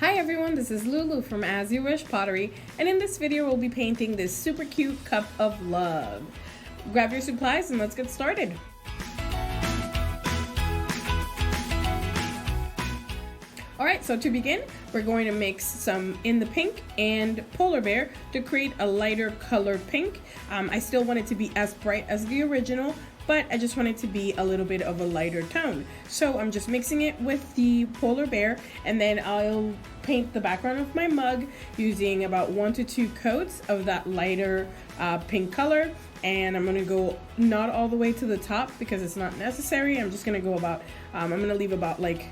Hi everyone, this is Lulu from As You Wish Pottery, and in this video we'll be painting this super cute cup of love. Grab your supplies and let's get started. Alright, so to begin, we're going to mix some in the pink and polar bear to create a lighter colored pink. I still want it to be as bright as the original, but I just want it to be a little bit of a lighter tone. So I'm just mixing it with the polar bear, and then I'll paint the background of my mug using about 1 to 2 coats of that lighter pink color. And I'm gonna go not all the way to the top because it's not necessary. I'm just gonna go about, I'm gonna leave about like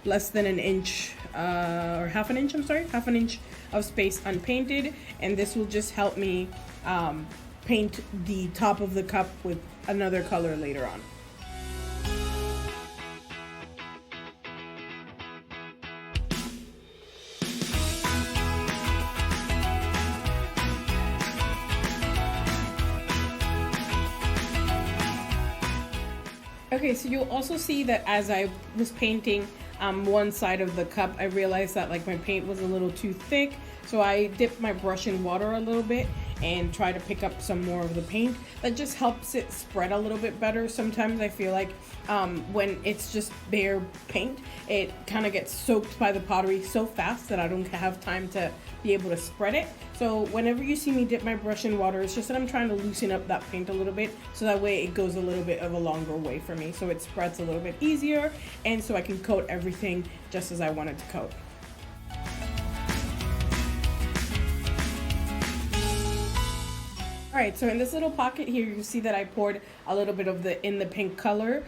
less than an inch or half an inch of space unpainted, and this will just help me paint the top of the cup with another color later on. Okay, so you'll also see that as I was painting one side of the cup, I realized that like my paint was a little too thick, so I dipped my brush in water a little bit and try to pick up some more of the paint. That just helps it spread a little bit better. Sometimes I feel like when it's just bare paint, it kind of gets soaked by the pottery so fast that I don't have time to be able to spread it. So whenever you see me dip my brush in water, it's just that I'm trying to loosen up that paint a little bit, so that way it goes a little bit of a longer way for me, so it spreads a little bit easier, and so I can coat everything just as I want it to coat. Alright, so in this little pocket here, you see that I poured a little bit of the in the pink color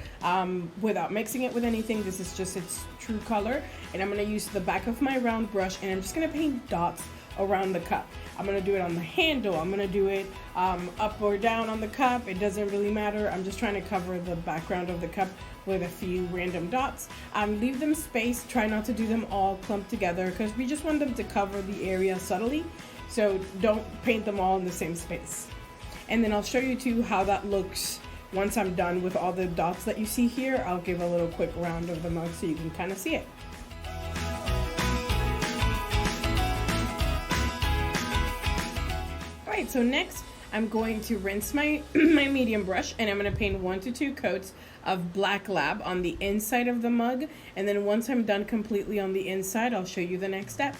without mixing it with anything. This is just its true color, and I'm going to use the back of my round brush, and I'm just going to paint dots around the cup. I'm going to do it on the handle, I'm going to do it up or down on the cup. It doesn't really matter. I'm just trying to cover the background of the cup with a few random dots. Leave them spaced, try not to do them all clumped together because we just want them to cover the area subtly. So don't paint them all in the same space. And then I'll show you too how that looks once I'm done with all the dots that you see here. I'll give a little quick round of the mug so you can kind of see it. Alright, so next I'm going to rinse my medium brush, and I'm going to paint 1 to 2 coats of black lab on the inside of the mug. And then once I'm done completely on the inside, I'll show you the next step.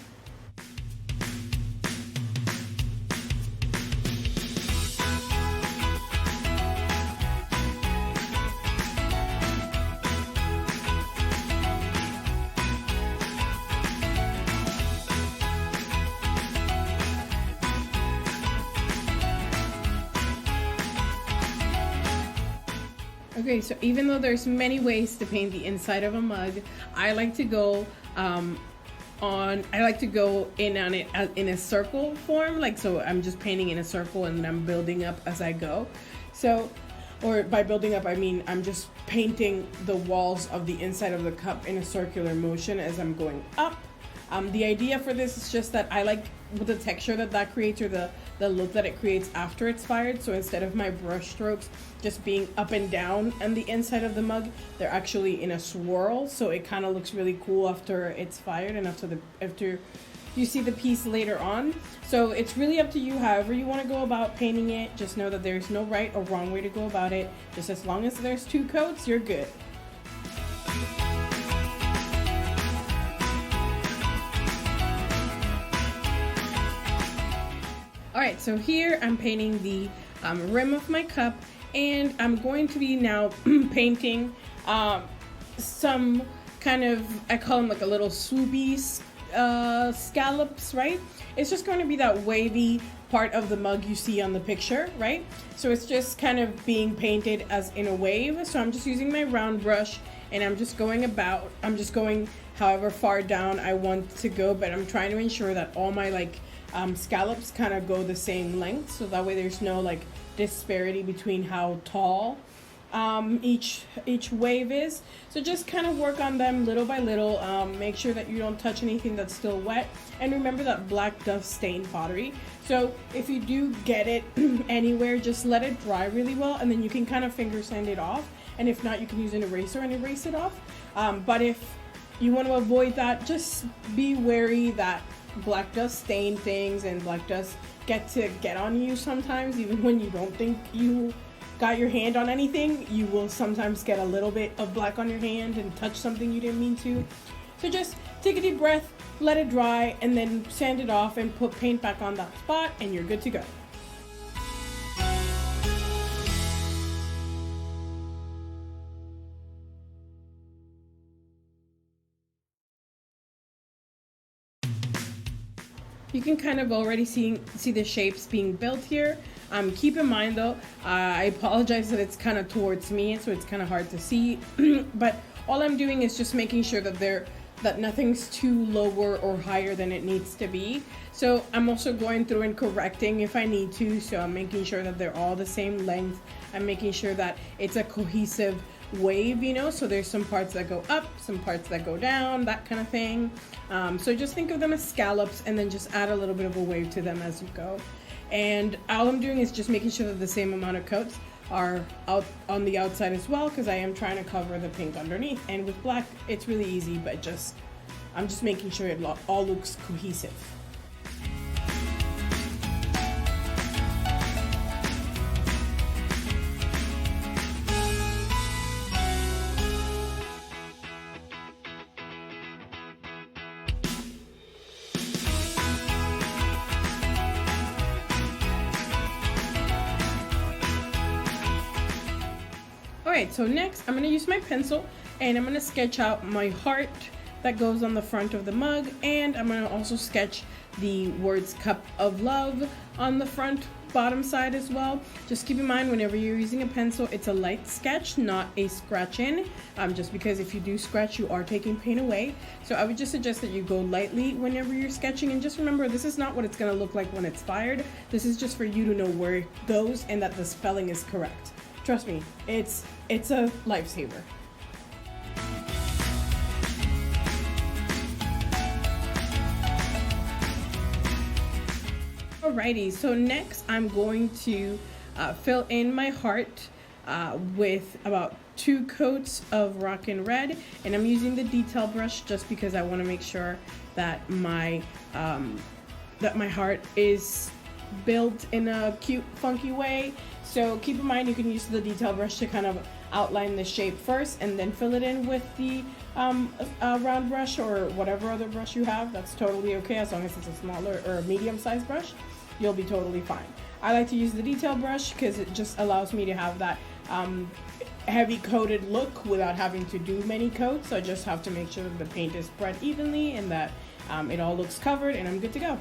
Okay, so even though there's many ways to paint the inside of a mug, I like to go in on it in a circle form, like so I'm just painting in a circle and then I'm building up as I go. So, or by building up I mean I'm just painting the walls of the inside of the cup in a circular motion as I'm going up. The idea for this is just that I like the texture that creates, or the look that it creates after it's fired. So instead of my brush strokes just being up and down on the inside of the mug, they're actually in a swirl, so it kind of looks really cool after it's fired and after you see the piece later on. So it's really up to you however you want to go about painting it. Just know that there's no right or wrong way to go about it. Just as long as there's 2 coats, you're good. Alright, so here I'm painting the rim of my cup, and I'm going to be now painting some kind of, I call them like a little swoopy scallops, right? It's just going to be that wavy part of the mug you see on the picture, right? So it's just kind of being painted as in a wave. So I'm just using my round brush, and I'm just going however far down I want to go, but I'm trying to ensure that all my scallops kind of go the same length, so that way there's no like disparity between how tall each wave is. So just kind of work on them little by little. Make sure that you don't touch anything that's still wet, and remember that black does stain pottery. So if you do get it anywhere, just let it dry really well, and then you can kind of finger sand it off, and if not, you can use an eraser and erase it off. But if you want to avoid that. Just be wary that black does stain things, and black does get on you sometimes. Even when you don't think you got your hand on anything, you will sometimes get a little bit of black on your hand and touch something you didn't mean to. So just take a deep breath, let it dry, and then sand it off and put paint back on that spot, and you're good to go. You can kind of already see the shapes being built here. Keep in mind though, I apologize that it's kind of towards me, so it's kind of hard to see, but all I'm doing is just making sure that nothing's too lower or higher than it needs to be. So I'm also going through and correcting if I need to, so I'm making sure that they're all the same length. I'm making sure that it's a cohesive wave, you know, so there's some parts that go up, some parts that go down, that kind of thing. So just think of them as scallops, and then just add a little bit of a wave to them as you go. And all I'm doing is just making sure that the same amount of coats are out on the outside as well, because I am trying to cover the pink underneath. And with black, it's really easy, but I'm just making sure it all looks cohesive. Alright, so next I'm going to use my pencil, and I'm going to sketch out my heart that goes on the front of the mug, and I'm going to also sketch the words Cup of Love on the front bottom side as well. Just keep in mind, whenever you're using a pencil, it's a light sketch, not a scratch in, just because if you do scratch, you are taking paint away. So I would just suggest that you go lightly whenever you're sketching, and just remember, this is not what it's going to look like when it's fired. This is just for you to know where it goes and that the spelling is correct. Trust me, it's a lifesaver. Alrighty, so next I'm going to fill in my heart with about 2 coats of Rockin' Red, and I'm using the detail brush just because I want to make sure that my heart is built in a cute, funky way. So keep in mind, you can use the detail brush to kind of outline the shape first, and then fill it in with the round brush or whatever other brush you have. That's totally okay, as long as it's a smaller or a medium-sized brush. You'll be totally fine. I like to use the detail brush because it just allows me to have that heavy coated look without having to do many coats. So I just have to make sure that the paint is spread evenly and that it all looks covered, and I'm good to go.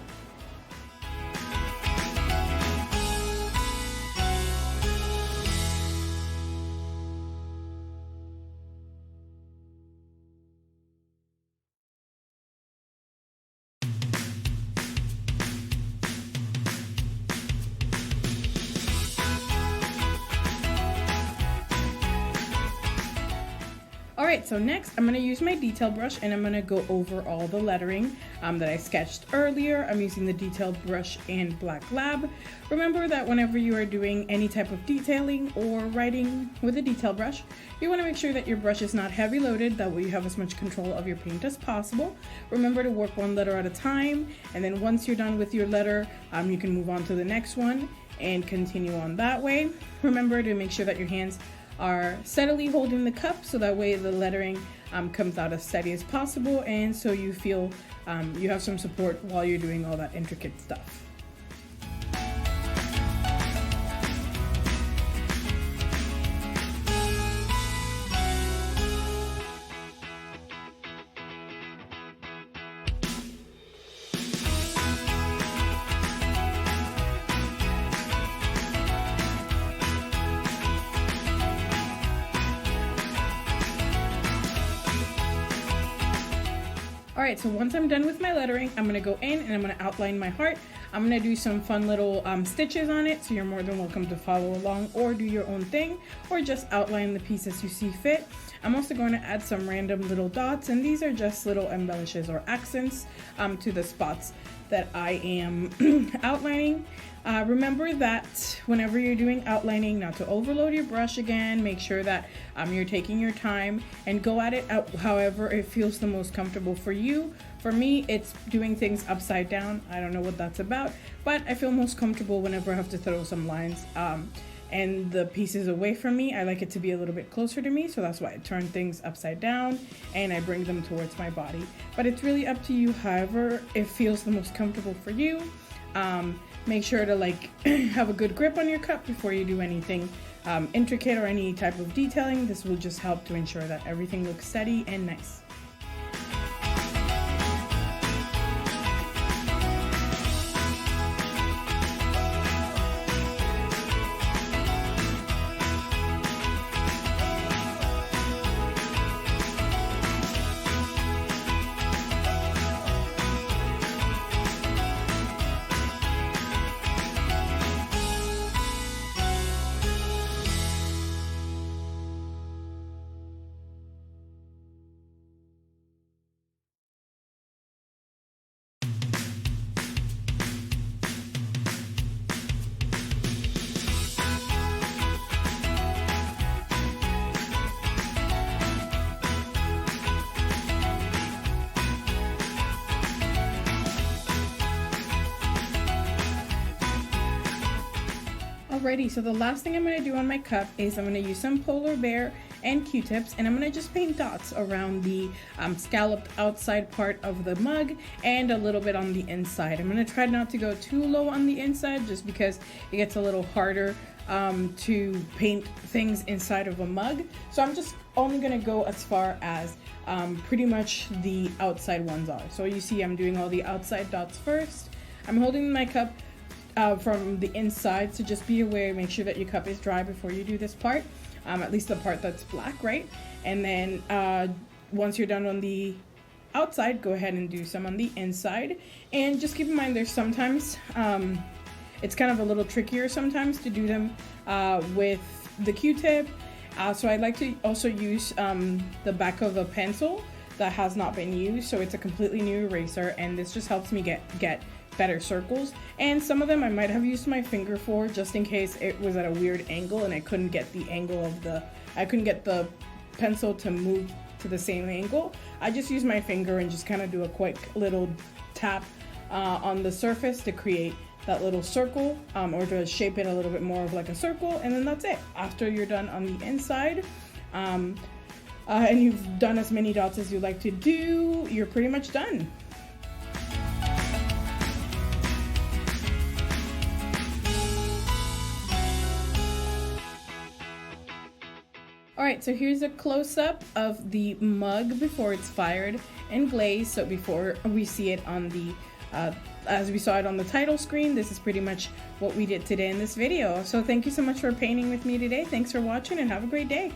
Alright, so next I'm going to use my detail brush, and I'm going to go over all the lettering that I sketched earlier. I'm using the detail brush and Black Lab. Remember that whenever you are doing any type of detailing or writing with a detail brush, you want to make sure that your brush is not heavy loaded, that way you have as much control of your paint as possible. Remember to work one letter at a time, and then once you're done with your letter, you can move on to the next one and continue on that way. Remember to make sure that your hands are steadily holding the cup, so that way the lettering comes out as steady as possible, and so you feel you have some support while you're doing all that intricate stuff. Alright, so once I'm done with my lettering, I'm going to go in and I'm going to outline my heart. I'm gonna do some fun little stitches on it, so you're more than welcome to follow along or do your own thing, or just outline the piece as you see fit. I'm also going to add some random little dots, and these are just little embellishes or accents to the spots that I am outlining. Remember that whenever you're doing outlining, not to overload your brush again. Make sure that you're taking your time and go at it however it feels the most comfortable for you. For me, it's doing things upside down. I don't know what that's about, but I feel most comfortable whenever I have to throw some lines and the piece is away from me. I like it to be a little bit closer to me, so that's why I turn things upside down and I bring them towards my body. But it's really up to you, however it feels the most comfortable for you. Make sure to have a good grip on your cup before you do anything intricate or any type of detailing. This will just help to ensure that everything looks steady and nice. Alrighty, so the last thing I'm going to do on my cup is I'm going to use some polar bear and Q-tips, and I'm going to just paint dots around the scalloped outside part of the mug and a little bit on the inside. I'm going to try not to go too low on the inside just because it gets a little harder to paint things inside of a mug. So I'm just only going to go as far as pretty much the outside ones are. So you see I'm doing all the outside dots first. I'm holding my cup from the inside, so just be aware, make sure that your cup is dry before you do this part, at least the part that's black, right? And then once you're done on the outside, go ahead and do some on the inside. And just keep in mind, there's sometimes it's kind of a little trickier sometimes to do them with the Q-tip, so I like to also use the back of a pencil that has not been used, so it's a completely new eraser, and this just helps me get better circles. And some of them I might have used my finger for, just in case it was at a weird angle and I couldn't get the angle of I couldn't get the pencil to move to the same angle. I just use my finger and just kind of do a quick little tap on the surface to create that little circle, or to shape it a little bit more of like a circle, and then that's it. After you're done on the inside, and you've done as many dots as you like to do, you're pretty much done. Alright, so here's a close-up of the mug before it's fired and glazed. So before we see it on the, as we saw it on the title screen, this is pretty much what we did today in this video. So thank you so much for painting with me today. Thanks for watching and have a great day.